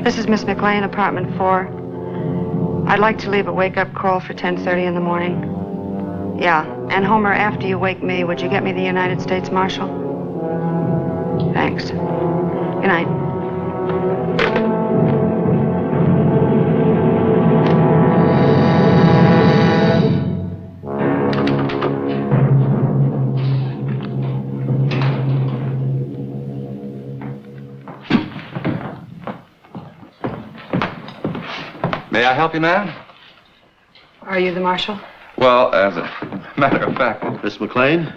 This is Miss McLean, apartment 4. I'd like to leave a wake-up call for 10:30 in the morning. Yeah, and Homer, after you wake me, would you get me the United States Marshal? Thanks. Good night. May I help you, ma'am? Are you the Marshal? Well, as a matter of fact... Miss McLean?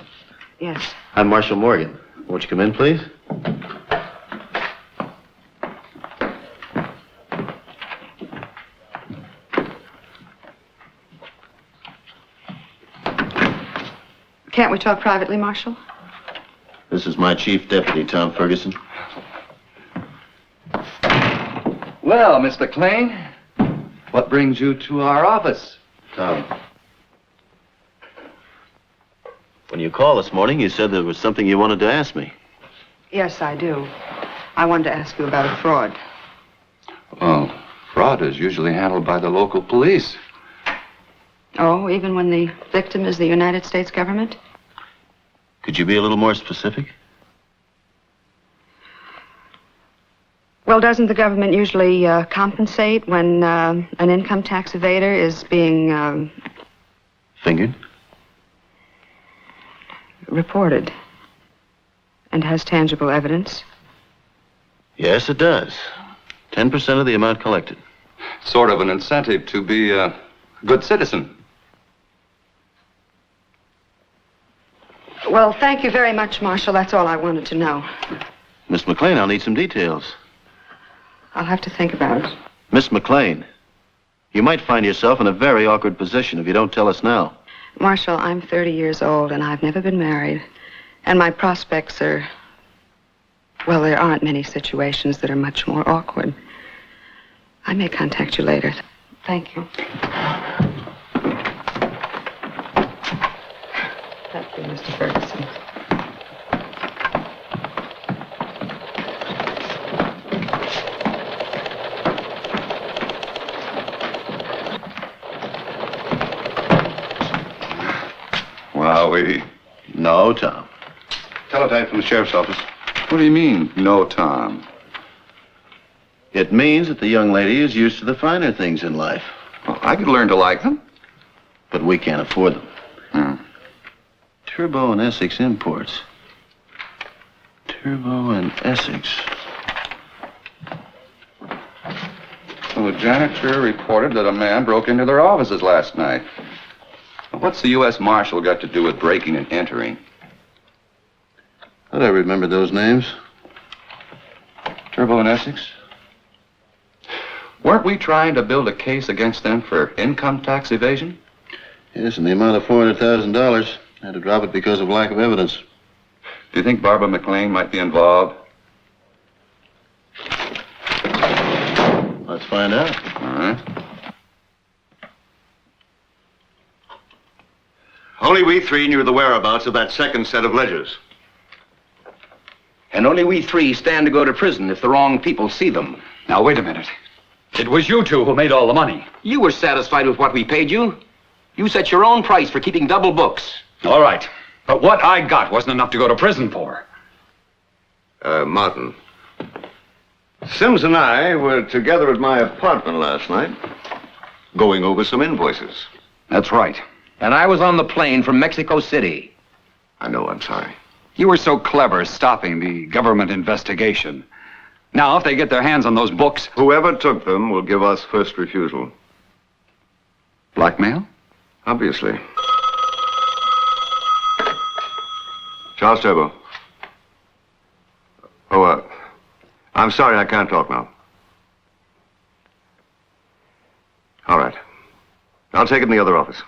Yes. I'm Marshal Morgan. Won't you come in, please? Can't we talk privately, Marshal? This is my chief deputy, Tom Ferguson. Well, Miss McLean, what brings you to our office? Tom. When you called this morning, you said there was something you wanted to ask me. Yes, I do. I wanted to ask you about a fraud. Well, fraud is usually handled by the local police. Oh, even when the victim is the United States government? Could you be a little more specific? Well, doesn't the government usually compensate when an income tax evader is being... Fingered? Reported. And has tangible evidence? Yes, it does. 10% of the amount collected. Sort of an incentive to be a good citizen. Well, thank you very much, Marshal. That's all I wanted to know. Miss McLean, I'll need some details. I'll have to think about it. Miss McLean, you might find yourself in a very awkward position if you don't tell us now. Marshal, I'm 30 years old, and I've never been married. And my prospects are... Well, there aren't many situations that are much more awkward. I may contact you later. Thank you. Thank you, Mr. Ferguson. Howie. No, Tom. Teletype from the sheriff's office. What do you mean, no, Tom? It means that the young lady is used to the finer things in life. Well, I could learn to like them. But we can't afford them. Hmm. Turbo and Essex imports. Turbo and Essex. Well, the janitor reported that a man broke into their offices last night. What's the US Marshal got to do with breaking and entering? Thought I remembered those names. Turbo and Essex? Weren't we trying to build a case against them for income tax evasion? Yes, and the amount of $400,000. Had to drop it because of lack of evidence. Do you think Barbara McLean might be involved? Let's find out. All right. Only we three knew the whereabouts of that second set of ledgers. And only we three stand to go to prison if the wrong people see them. Now, wait a minute. It was you two who made all the money. You were satisfied with what we paid you. You set your own price for keeping double books. All right. But what I got wasn't enough to go to prison for. Martin. Sims and I were together at my apartment last night, going over some invoices. That's right. And I was on the plane from Mexico City. I know, I'm sorry. You were so clever stopping the government investigation. Now, if they get their hands on those books... Whoever took them will give us first refusal. Blackmail? Obviously. Charles Turbo. Oh, I'm sorry, I can't talk now. All right. I'll take it in the other office.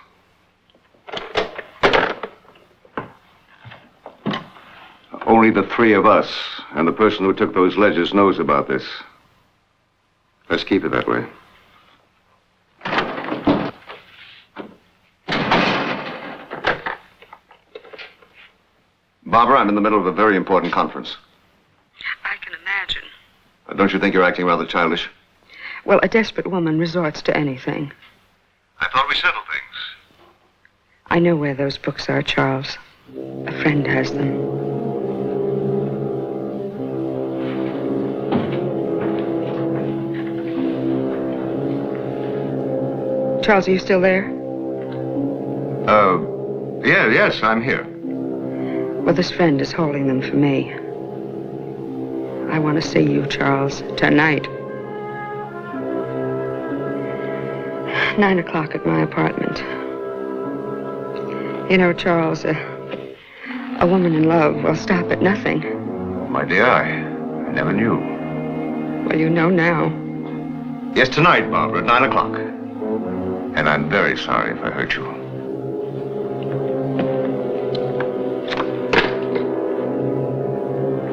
Only the three of us and the person who took those ledgers knows about this. Let's keep it that way. Barbara, I'm in the middle of a very important conference. I can imagine. Don't you think you're acting rather childish? Well, a desperate woman resorts to anything. I thought we settled things. I know where those books are, Charles. A friend has them. Charles, are you still there? Yes, I'm here. Well, this friend is holding them for me. I want to see you, Charles, tonight. 9 o'clock at my apartment. You know, Charles, a woman in love will stop at nothing. My dear, I never knew. Well, you know now. Yes, tonight, Barbara, at 9 o'clock. And I'm very sorry if I hurt you.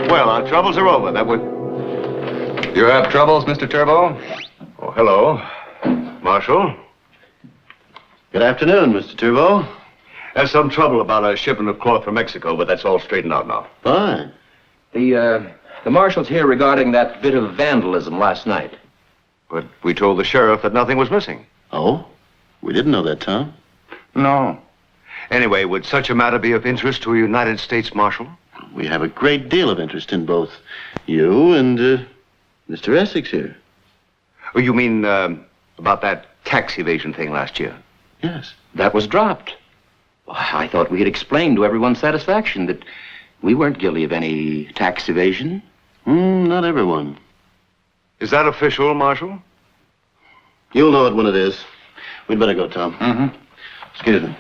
Well, our troubles are over. That would... You have troubles, Mr. Turbo? Oh, hello. Marshal. Good afternoon, Mr. Turbo. There's some trouble about a shipment of cloth from Mexico, but that's all straightened out now. Fine. The marshal's here regarding that bit of vandalism last night. But we told the sheriff that nothing was missing. Oh? We didn't know that, Tom. No. Anyway, would such a matter be of interest to a United States Marshal? We have a great deal of interest in both you and Mr. Essex here. Oh, you mean about that tax evasion thing last year? Yes. That was dropped. Well, I thought we had explained to everyone's satisfaction that we weren't guilty of any tax evasion. Not everyone. Is that official, Marshal? You'll know it when it is. We'd better go, Tom. Mm-hmm. Excuse me.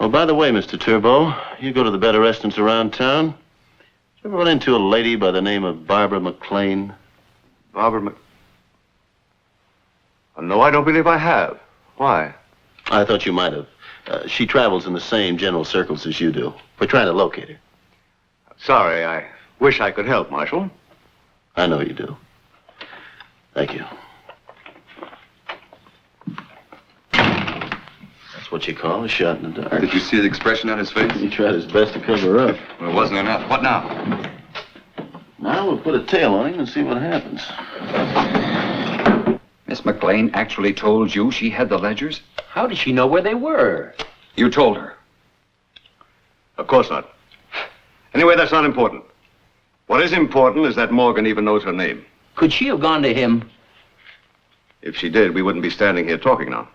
Oh, by the way, Mr. Turbo, you go to the better restaurants around town. Did you ever run into a lady by the name of Barbara McLean? No, I don't believe I have. Why? I thought you might have. She travels in the same general circles as you do. We're trying to locate her. Sorry, I wish I could help, Marshal. I know you do. Thank you. That's what you call a shot in the dark. Did you see the expression on his face? He tried his best to cover up. Well, it wasn't enough. What now? Now we'll put a tail on him and see what happens. McLean actually told you she had the ledgers? How did she know where they were? You told her. Of course not. Anyway, that's not important. What is important is that Morgan even knows her name. Could she have gone to him? If she did, we wouldn't be standing here talking now.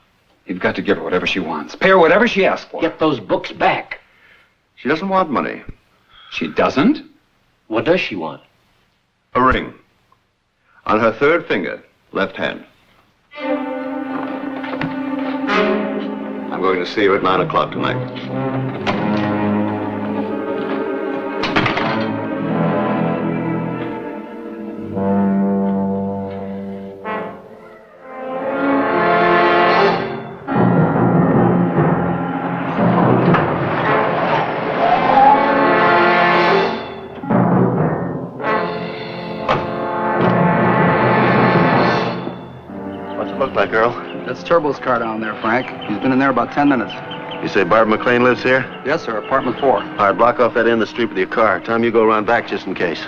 You've got to give her whatever she wants. Pay her whatever she asks for. Get those books back. She doesn't want money. She doesn't? What does she want? A ring. On her third finger, left hand. I'm going to see her at 9 o'clock tonight. That girl? That's Turbo's car down there, Frank. He's been in there about 10 minutes. You say Barbara McLean lives here? Yes, sir. Apartment 4. All right, block off that end of the street with your car. Tom, you go around back just in case.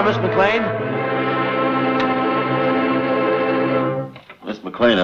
Miss McLean? Miss McLean,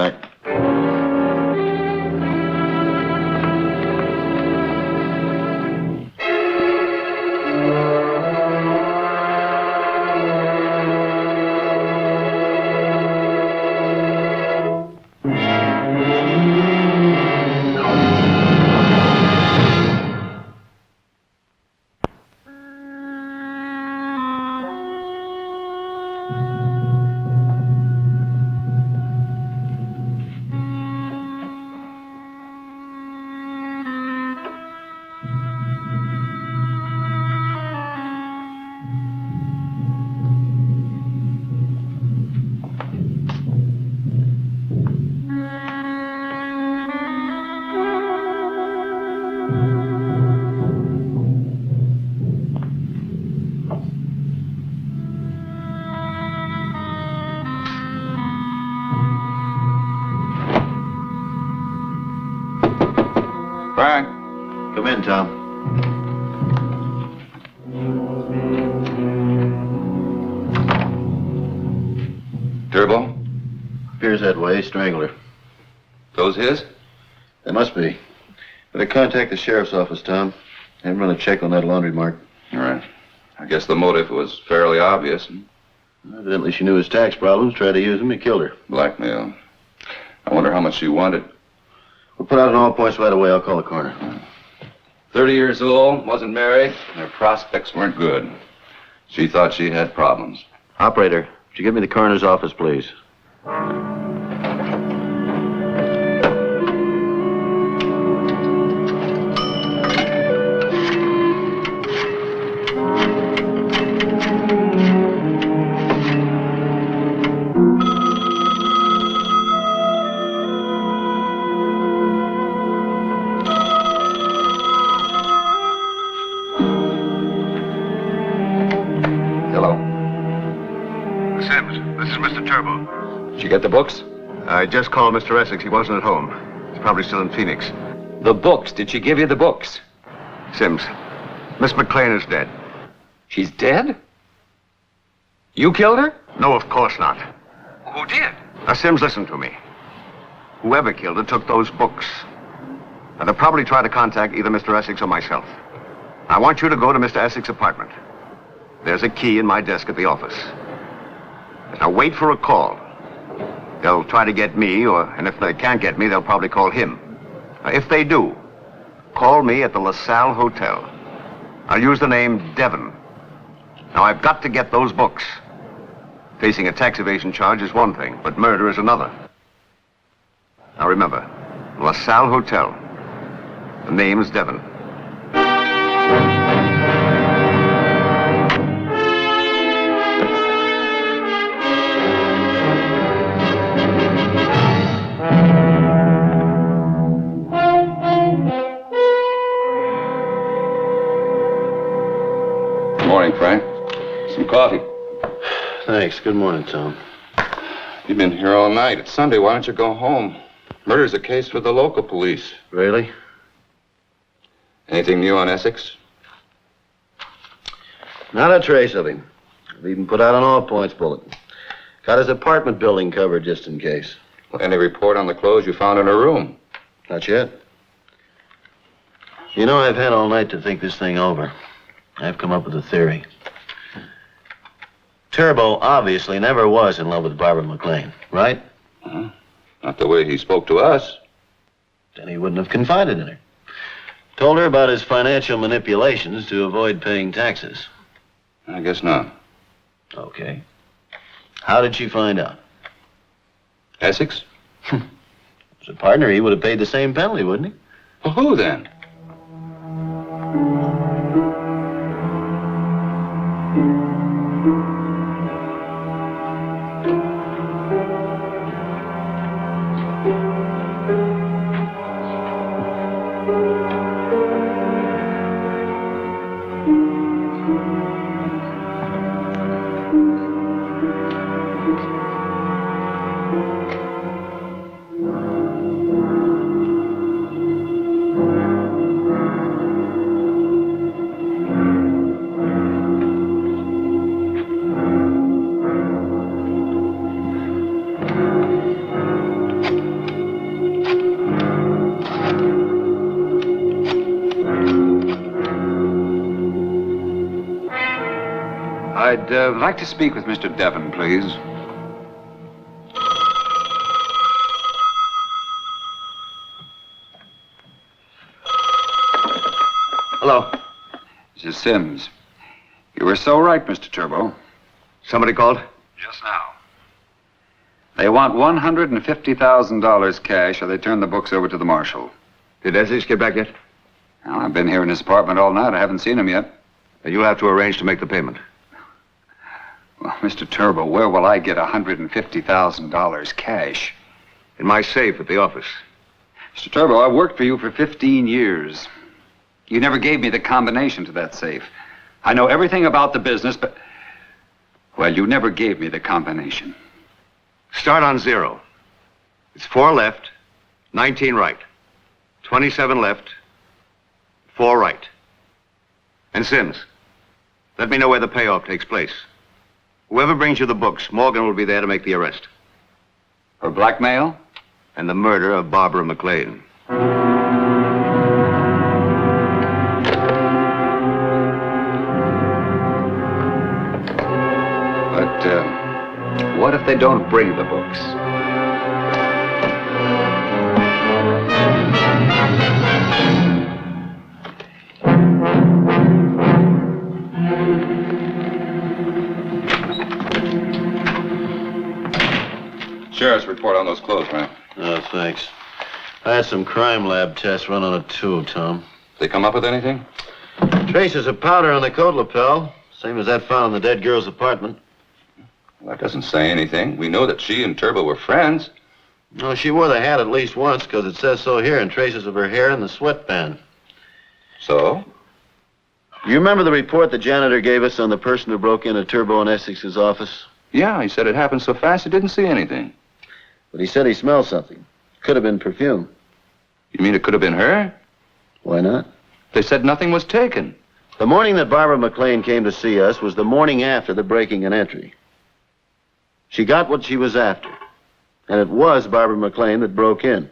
Frank. Come in, Tom. Turbo? Appears that way. Strangled her. Those his? They must be. Better contact the sheriff's office, Tom. Have him run a check on that laundry mark. All right. I guess the motive was fairly obvious. Evidently, she knew his tax problems, tried to use them, he killed her. Blackmail. I wonder how much she wanted. We'll put out an all points right away. I'll call the coroner. 30 years old, wasn't married, and her prospects weren't good. She thought she had problems. Operator, would you give me the coroner's office, please? Did you get the books? I just called Mr. Essex. He wasn't at home. He's probably still in Phoenix. The books. Did she give you the books? Sims, Miss McLean is dead. She's dead? You killed her? No, of course not. Who did? Now, Sims, listen to me. Whoever killed her took those books. Now, they'll probably try to contact either Mr. Essex or myself. I want you to go to Mr. Essex's apartment. There's a key in my desk at the office. Now, wait for a call. They'll try to get me, and if they can't get me, they'll probably call him. Now, if they do, call me at the LaSalle Hotel. I'll use the name Devon. Now, I've got to get those books. Facing a tax evasion charge is one thing, but murder is another. Now, remember, LaSalle Hotel. The name's Devon. Morning, Frank. Some coffee. Thanks. Good morning, Tom. You've been here all night. It's Sunday. Why don't you go home? Murder's a case for the local police. Really? Anything new on Essex? Not a trace of him. I've even put out an all-points bulletin. Got his apartment building covered just in case. Any report on the clothes you found in her room? Not yet. You know, I've had all night to think this thing over. I've come up with a theory. Turbo obviously never was in love with Barbara McLean, right? Not the way he spoke to us. Then he wouldn't have confided in her. Told her about his financial manipulations to avoid paying taxes. I guess not. Okay. How did she find out? Essex? As a partner, he would have paid the same penalty, wouldn't he? Well, who then? I'd like to speak with Mr. Devon, please. Hello. This is Sims. You were so right, Mr. Turbo. Somebody called? Just now. They want $150,000 cash or they turn the books over to the marshal. Did Essex get back yet? Well, I've been here in his apartment all night. I haven't seen him yet. You'll have to arrange to make the payment. Well, Mr. Turbo, where will I get $150,000 cash? In my safe at the office. Mr. Turbo, I've worked for you for 15 years. You never gave me the combination to that safe. I know everything about the business, but... Well, you never gave me the combination. Start on 0. It's 4 left, 19 right, 27 left, 4 right. And Sims, let me know where the payoff takes place. Whoever brings you the books, Morgan will be there to make the arrest. For blackmail? And the murder of Barbara McLean. But, what if they don't bring the books? Sheriff's report on those clothes, man. Oh, thanks. I had some crime lab tests run on it, too, Tom. They come up with anything? Traces of powder on the coat lapel, same as that found in the dead girl's apartment. Well, that doesn't say anything. We know that she and Turbo were friends. No, she wore the hat at least once, because it says so here, and traces of her hair in the sweatband. So? You remember the report the janitor gave us on the person who broke into Turbo and Essex's office? Yeah, he said it happened so fast he didn't see anything. But he said he smelled something. Could have been perfume. You mean it could have been her? Why not? They said nothing was taken. The morning that Barbara McLean came to see us was the morning after the breaking and entry. She got what she was after. And it was Barbara McLean that broke in.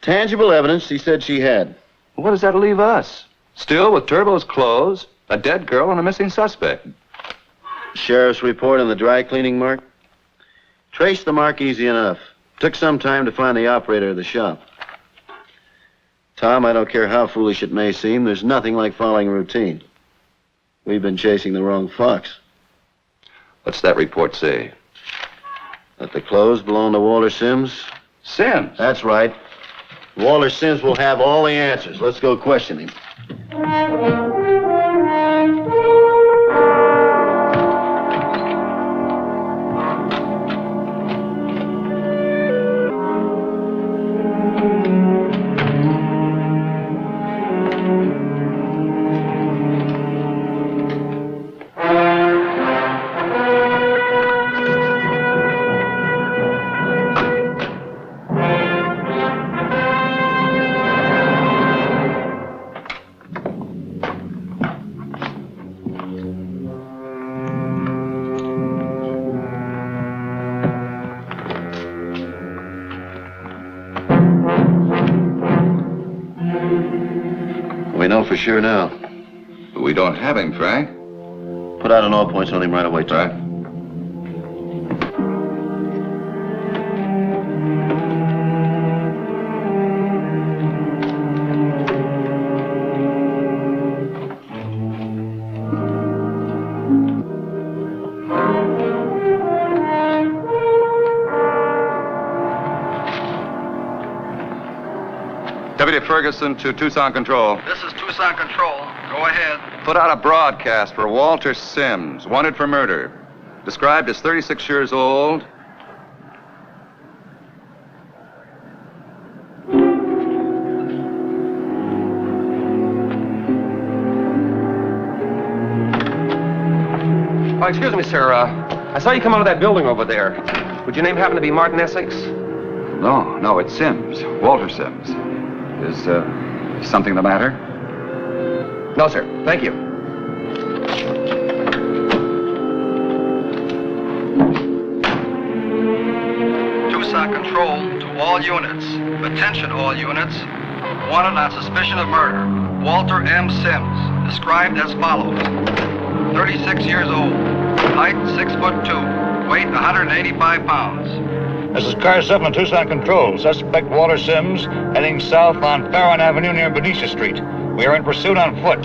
Tangible evidence she said she had. What does that leave us? Still with Turbo's clothes, a dead girl, and a missing suspect. Sheriff's report on the dry cleaning mark? Traced the mark easy enough. Took some time to find the operator of the shop. Tom, I don't care how foolish it may seem, there's nothing like following routine. We've been chasing the wrong fox. What's that report say? That the clothes belong to Walter Sims? Sims? That's right. Walter Sims will have all the answers. Let's go question him. know for sure now. But we don't have him, Frank. Put out an all points on him right away, Tom. Right. Deputy Ferguson to Tucson Control. This is Tucson Control. Go ahead. Put out a broadcast for Walter Sims, wanted for murder. Described as 36 years old. Oh, excuse me, sir. I saw you come out of that building over there. Would your name happen to be Martin Essex? No, it's Sims. Walter Sims. Is something the matter? No, sir. Thank you. Tucson Control to all units. Attention all units. Wanted on suspicion of murder. Walter M. Sims. Described as follows. 36 years old. Height 6'2". Weight 185 pounds. This is Car 7 Tucson Control. Suspect Walter Sims, heading south on Farron Avenue near Benicia Street. We are in pursuit on foot.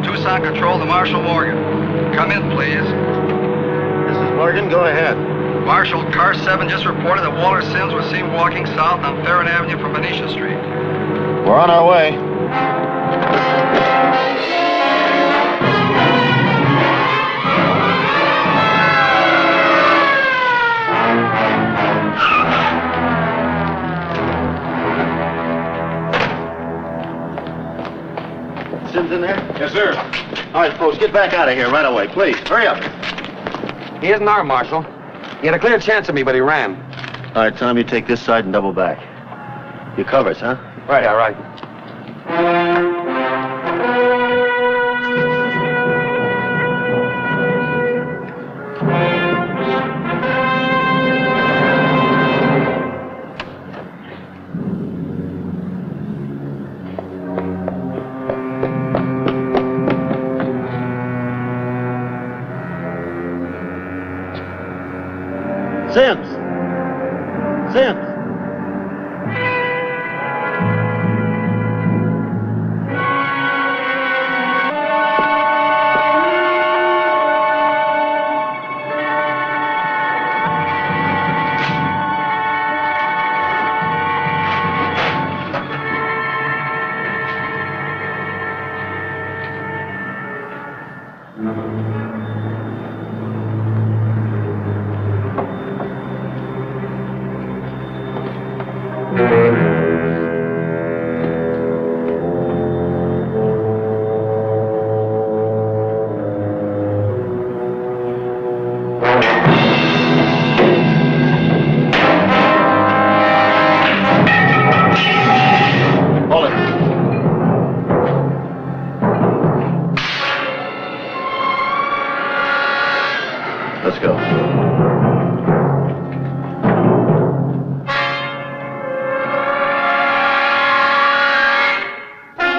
Tucson Control to Marshal Morgan. Come in, please. This is Morgan. Go ahead. Marshal, Car 7 just reported that Walter Sims was seen walking south on Farron Avenue from Benicia Street. We're on our way. Sims in there? Yes, sir. All right, folks, get back out of here right away, please. Hurry up. He isn't our marshal. He had a clear chance of me, but he ran. All right, Tom, you take this side and double back. You cover us, huh? Right, all right. Sims! Sims! Let's go.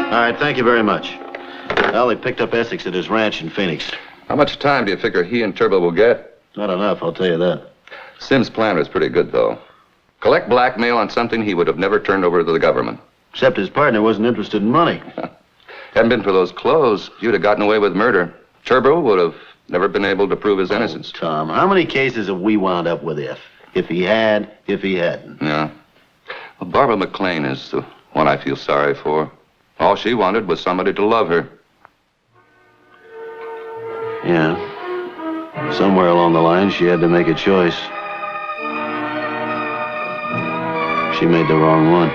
All right, thank you very much. Well, they picked up Essex at his ranch in Phoenix. How much time do you figure he and Turbo will get? Not enough, I'll tell you that. Sims' plan was pretty good, though. Collect blackmail on something he would have never turned over to the government. Except his partner wasn't interested in money. Hadn't been for those clothes, you'd have gotten away with murder. Turbo would have never been able to prove his innocence. Oh, Tom, how many cases have we wound up with if? If he had, if he hadn't. Yeah. Well, Barbara McLean is the one I feel sorry for. All she wanted was somebody to love her. Yeah. Somewhere along the line, she had to make a choice. She made the wrong one.